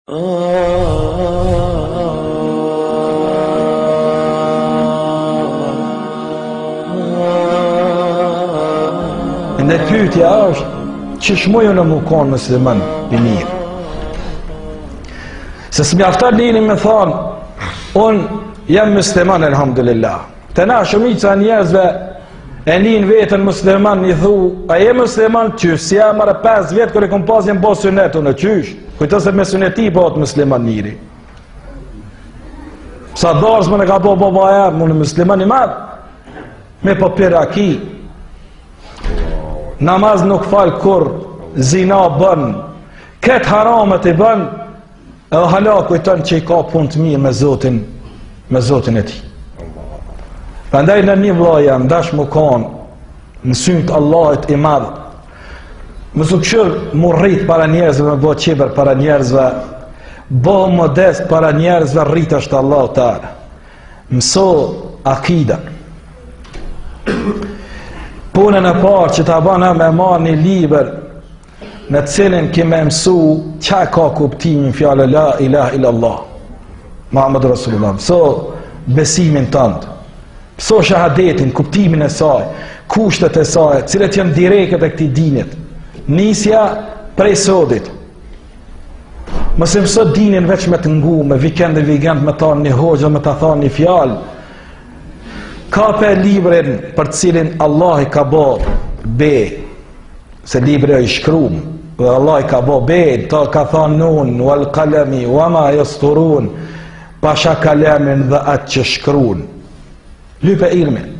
Në pyetja është, çish mujë në mu konë musliman i mirë? Se s'mjafton dini me thonë, unë jam musliman, elhamdulillah. Të na shumica njerëzve e nin vetën musliman, i thu, a je musliman? Qysh, si jam marrë 5 vjetë kër e kom pas jem bo sunet, unë qysh? Kujto se me suneti bëhet musliman njëri. Sa darës më në ka bo babaja, më në musliman i madhë, me po piraki. Namaz nuk falë kur, zina bën, këtë haramet i bën, edhe hala kujton që i ka punë të mirë me Zotin e ti. Prandaj në një vllaja, ndash më kanë, në synë të Allahit i madh, më sukshër më rrit para njerëzve, më bo qeber para njerëzve, bo modest para njerëzve, rrit është Allah ta'ala. Mëso akida. Punën e parë që ta bana me marrë një liber në cilin kime mësu qa ka kuptimin fjallë la ilaha illallah Muhammed Rasulullah. Mëso besimin tëndë, mëso shahadetin, kuptimin e saj, kushtet e saj, cilët janë direket e këtij dinit, nisja prej sodit. Mëse mëso dinin veç me të ngu, me vikend e vigend me thonë një hoxha, me të thonë një fjallë. Ka për librin për cilin Allah i ka bo be, se libri e i shkrum, dhe Allah i ka bo be, ta ka thonë nun, wal kalemi, wama jasturun, pasha kalemin dhe atë që shkrun. Lype ilmin.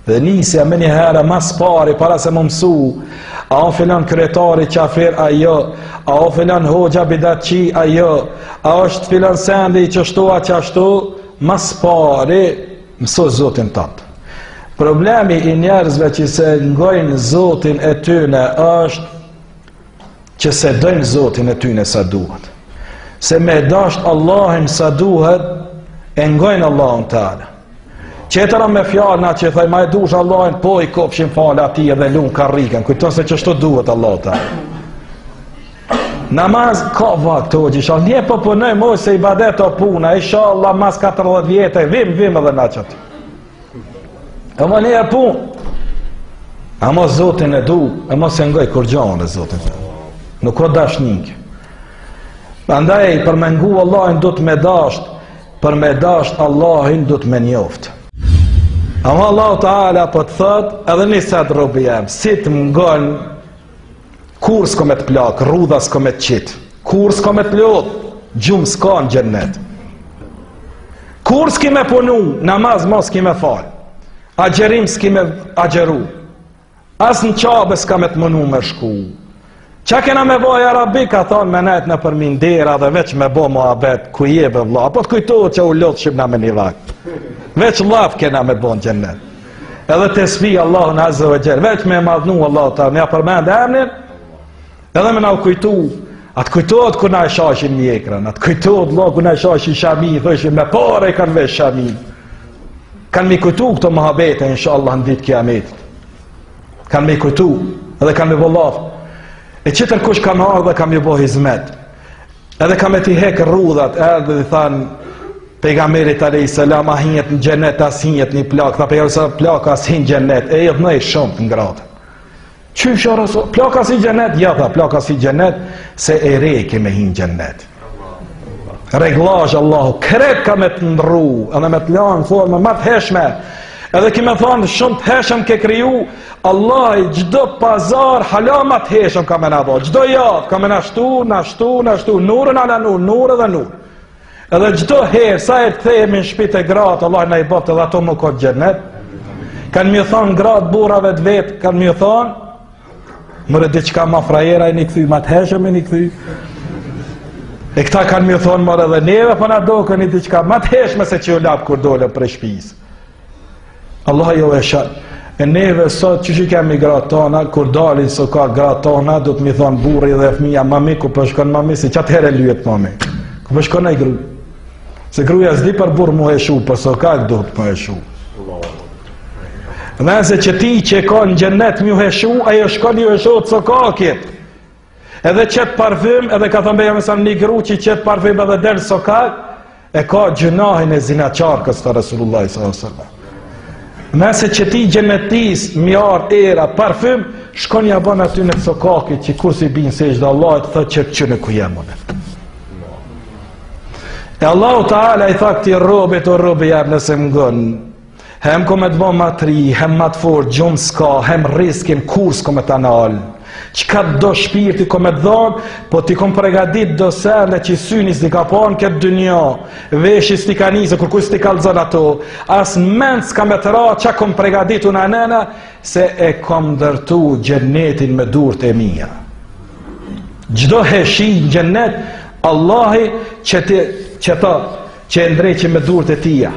Dhe nisja me një herë mas pari, para se më mësu, a o filan kryetari qafir ajo, a o filan hoxha bidatçi ajo, a është filan sendi që shtu a që ashtu, mas pari, mëso Zotin tëtë. Problemi i njerëzve që se ngojnë Zotin e tyne është që se dojnë Zotin e tyne sa duhet. Se me dasht Allahin sa duhet, e ngojnë Allahun tëre. Qetëra me fjallëna që thaj ma e dush Allahin, po i kopshin falë ati edhe lunë karrikën, kujton se që shto duhet Allah tëre. Namaz ka vakt të gjisha, nje po punoj moj se i badet o puna, isha Allah mas 40 vjetë, vim edhe na qëtë. E më një e pun, a mo Zotin e du, e mo se ngoj kur gjohën e Zotin, nuk o dash njënk. Andaj, për me ngu Allahin du të me dasht, për me dasht Allahin du të me njoft. Ama Allah Ta'ala po të thët, edhe një set robi jem, si të mgon, kur s'ko me të plak, rrudha s'ko me të qitë, kur s'ko me të lodh, gjumë s'ka në gjennet. Kur s'ki me punu, namaz mos s'ki me falë, agjerim s'ki me agjeru, as në qabe s'ka me të mënu me shku. Qa kena me bo, ja Rabbi, ka thonë me nejtë në përmin dera dhe veç me bo muhabet, ku jebe vla, po të kujtohet që u lodh shqipna me një vakt. Veç laf kena me bo në gjennet. Edhe të spi Allahun Azza wa Jall, veç me madhnu Allah ta, nja përmend emnin, edhe me na u kujtu, atë kujtohet ku na e shashin mjekrën, atë kujtohet Allah ku na e shashin shami, thëshin me pare i kanë vesh shami. Kanë mi kujtu këto muhabete, inshallah në ditë kiametit. Kanë mi kujtu, edhe kanë mi bollaf. E qëtër kush ka me ardhe, ka mi bo hizmet. Edhe ka me ti hekë rrudhat, edhe dhe thanë, pejgamberit a.s. a hinjet në gjennet, as hinjet një plak, tha pejgamberit plak as hinj gjennet, e edhe nëjë shumë të ngratë. Qysh o Rasul, plaka si gjennet? Ja tha, plaka si gjennet, se e rejke me hinë gjennet. Reglaj Allahu, kret ka me të ndru, edhe me të lanë formë, ma të heshme, edhe kime thonë, shumë të heshem ke kriju, Allah i gjdo pazar, hala ma të heshem ka me na bo, gjdo javë, ka me nashtu, nurën ala nur edhe nur. Edhe gjdo herë, sa e të thejemi në shpite gratë, Allah na i botë edhe ato më këtë gjennet, kanë mjë thonë gratë burave të vetë, kanë mjë thonë, mërë diqka ma frajera e një këthy, ma të heshëm e një këthy. E këta kanë mjë thonë mërë edhe neve, për na do kënë një diqka ma të heshme se që u lapë kur dole për shpisë. Allah jo e shanë. E neve sot që që kemi gratë tona, kur dalin së ka gratë tona, du të mi thonë burri dhe fëmija, mami, ku përshkon mami, si qatë here lyet mami. Ku përshkon e gru. Se gruja zdi për burë mu heshu, për së ka do të mu heshu. Dhe se që ti që ka në gjennet mju heshu, ajo shkon ju heshu të së ka kjetë. Edhe qëtë parfym, edhe ka thënë beja mësam një gru që qëtë parfym edhe delë sokak, e ka gjunahin e zinaçarkës të Rasulullah s.a.s. Nëse që ti gjenetis, mjar, era, parfym, shkon ja ban aty në sokakit që kur si binë sejtë Allah, të thë qëtë që në ku jemonë. E Allahu Ta'ala i tha këti robit o robi jabë nëse më gënë, hem ko me të bo matri, hem mat fort, gjumë s'ka, hem riskim, kur s'ko me të nalë, qka do shpirti ko me të dhonë, po ti kom pregadit do sërle që syni s'ti ka panë këtë dynja, veshi s'ti ka njëzë, kur kuj s'ti ka lëzën ato, as mend s'ka me të ra qa kom pregadit una nëna, se e kom dërtu gjennetin me durët e mija. Gjdo heshi në gjennet, Allahi që e ndreqi me durët e tia.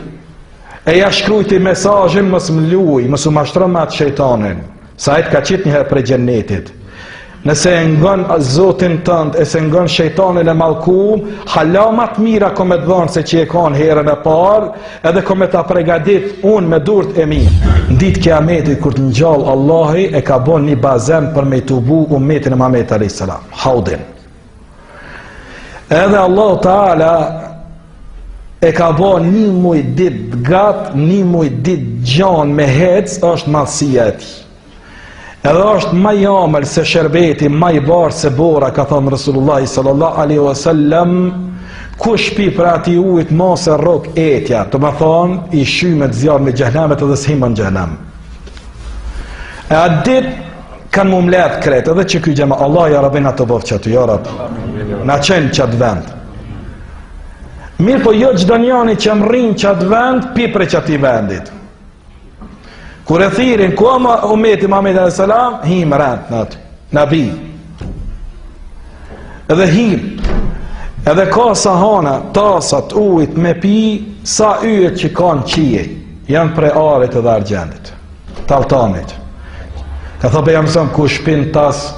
E ja shkrujti mesazhin mos më luj, mos u mashtron me atë shejtanin. Sa ai ka qitë njëherë prej xhennetit. Nëse e ngon Zotin tënd, e se ngon shejtanin e mallkuar, halamat mira ko me të dhënë se që e kanë herën e parë, edhe ko me ta pregadit unë me durët e mi. Në ditë kiametit kur të ngjall Allahi e ka bën një bazen për me tubu ummetin e Muhamedit alayhis salam, haudin. Edhe Allahu Taala e ka bo një muj dit gat, një muj dit gjan me hec, është madhësia e tij. Edhe është ma jamël se sherbeti, ma i barë se bora, ka thonë Rasulullah sallallahu alaihi wasallam, kush pi për ati ujt mos e rok etja, të më thonë, i shymet zjarë me gjehnamet edhe s'himën gjehnem. E atë dit, kanë mu mledh kretë, edhe që kuj gjema, Allah ja rabina të bëvë që të jarab, na qenë qatë vend. Mirë po jo gjdo njani që më rinë qatë vend, pipre qatë i vendit. Kur e thirin, ku ama umeti Muhamedi alayhis salam, him rend në atë, nabi. Edhe him, edhe ka sahana, tasat, ujt me pi, sa yjet që kanë qije, janë pre arit edhe argjendit, taltanit. Ka thë jam sëmë ku shpin tas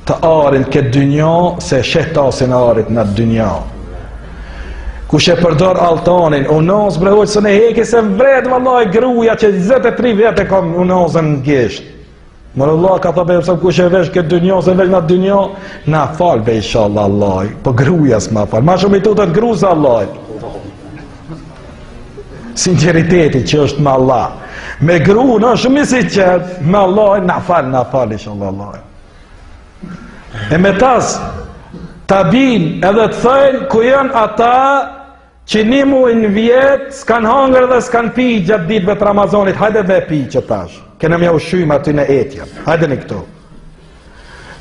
të arin këtë dynja, se shet tasin arit në dynja. Kush e përdor altanin, unoz brehoj së ne heke se vred vallaj gruja që 23 vete kam unozën në gisht. Mërë Allah ka thë bejëm sëmë kush e vesh këtë dynja, se vesh në dynja, na fal be inshallah Allah, po gruja s'ma fal, ma shumë i tutët gruza Allah. Sinceriteti që është me Allah. Me gru në shumë i si qëtë, me Allah, na fal inshallah Allah. E me tas, ta bin edhe të thëjnë ku janë ata që një muaj në vjetë s'kan hangër dhe s'kan pi gjatë ditëve të Ramazanit, hajde dhe pi që tash, kena mja ushujmë aty në etja, hajde në këto.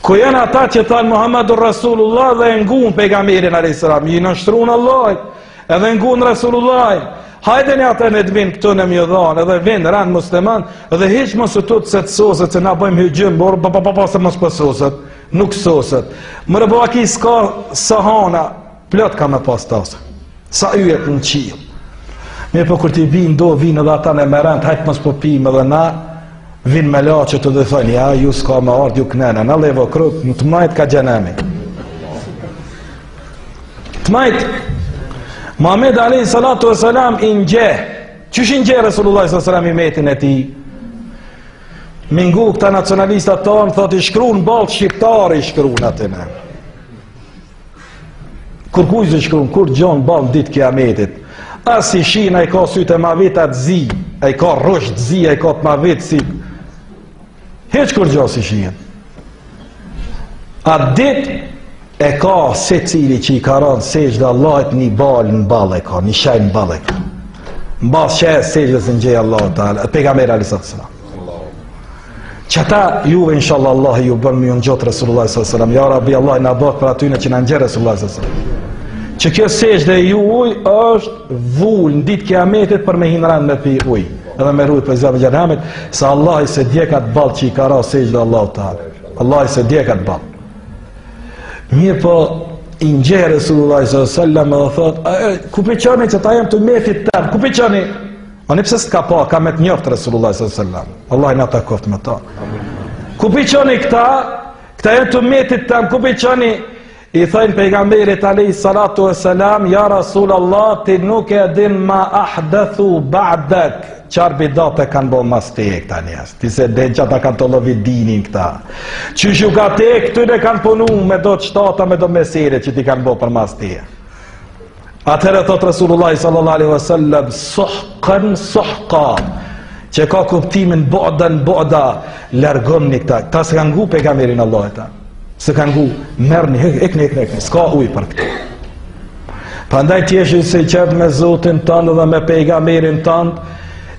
Ku janë ata që thanë Muhammedur Rasulullah dhe ngun pejgamberin alayhis salam, i nështruan Allahit, edhe ngun Rasulullahin, hajde një ata në të vinë këtu në mjëdhan, edhe vinë rënë musliman, edhe hiq mos të tutë se të soset, se na bëjmë hygjëm, borë, se mos për soset, nuk soset. Mërë bo aki s'ka sahana, plot ka me pas tasë, sa yjet në qilë. Me për kur t'i vinë do, vinë edhe ata në merend, hajtë mos për pimë edhe na, vinë me la që të dhe thënë, ja, ju s'ka me ardhë, ju kënene, na levo kruk, në të majtë ka gjenemi. Të majtë, Muhammed alayhi salatu wasalam i ngjeh. Qysh i ngjeh Resulullah sallallahu alaihi wasallam i metin e tij? Mingu këta nacionalistat tonë thot i shkruan ballë shqiptar i shkruan atë ne. Kur kujt i shkruan, kur gjon ballë ditë kiametit. As i shin ai ka sytë ma vit atë zi, ai ka rrush të zi, ai ka të ma vit si. Hiç kur gjon si shin. A ditë e ka se cili që i ka rënë sejtë dhe Allahit një balë në balë e ka, një shaj në balë e ka. Në basë që e sejtë dhe zëngjej Allah, pejgamberi alayhis salam. Qëta juve inshallah Allah ju bërë më ju në gjotë Resulullah s.a.s. Ja Rabbi Allah në bëhë për atyne që në nxerë Resulullah s.a.s. Që kjo sejtë dhe ju uj është vull në ditë kiametit për me hinë rënë me pi uj. Edhe me rrujt për izabë gjerhamit, se Allah i se djekat balë që i ka ra sejtë dhe Allah ta'ala. Allah i se djekat balë. Mirë po, i nxerë Resulullah s.a.s. dhe thot, ku për qëni që ta jem të metit tëmë, ku për qëni? Ani pse s'ka pa, ka me të njoftë Resulullah s.a.s. Allah i na ta koftë me ta. Ku për qëni këta e të metit tëmë, ku për qëni I thënë pejgamberit alayhi salatu wassalam, ja Rasulullah, ti nuk e din ma ahdathu ba'dak, qarë bidate kanë bo mas te e këta njerëz. Ti se den që ata kanë të lovit dinin këta. Qyshu ka te, këtyre kanë punu me do të shtata, me do mesere që ti kanë bo për mas te. Atëherë thot Rasulullah sallallahu alaihi wasallam, suhqan suhqa, që ka kuptimin boda, largomni këta. Këta se kanë ngu pejgamberin Allah e ta. Se kanë ngu, merrni, ekni, s'ka ujë për këta. Prandaj t'jesh se qëtë me Zotin tënd dhe me pejgamberin tënd,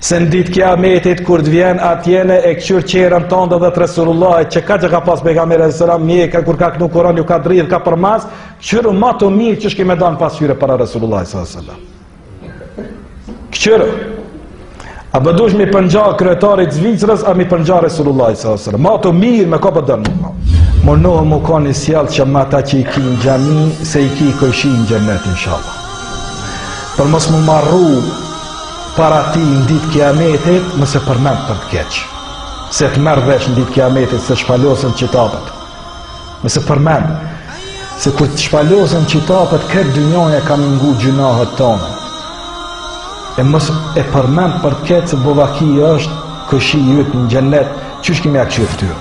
se në ditë kiametit kur të vjen atjene e këqyr qerën tënde dhe të Resulullah që ka pas pejgamberi alayhis salam mjeka kur ka knu Kur'an ju ka dridh ka përmas qyrë ma të mirë që shki me danë pasqyre para Resulullah sallallahu alaihi wasallam. Këqyr a bëdush mi përngja kryetarit Zvicrës a mi përngja Resulullah sallallahu alaihi wasallam. Ma të mirë me ka për dënë. Mënohë mu ka një sjallë që ma ta që i ki në gjami se i ki këshi në gjennet inshallah. Për mos mu marru para ti në ditë kiametit, mëse përmend për të keqë. Se të merë vesh në ditë kiametit, se shpalosën qitapet. Mëse përmend, se kur të shpalosën qitapet, këtë dynjoja ka mingu gjunahët tonë. E mëse e përmend për të keqë, se bovaki është këshi jytë në gjennet, qysh kemi a këshirë tyre.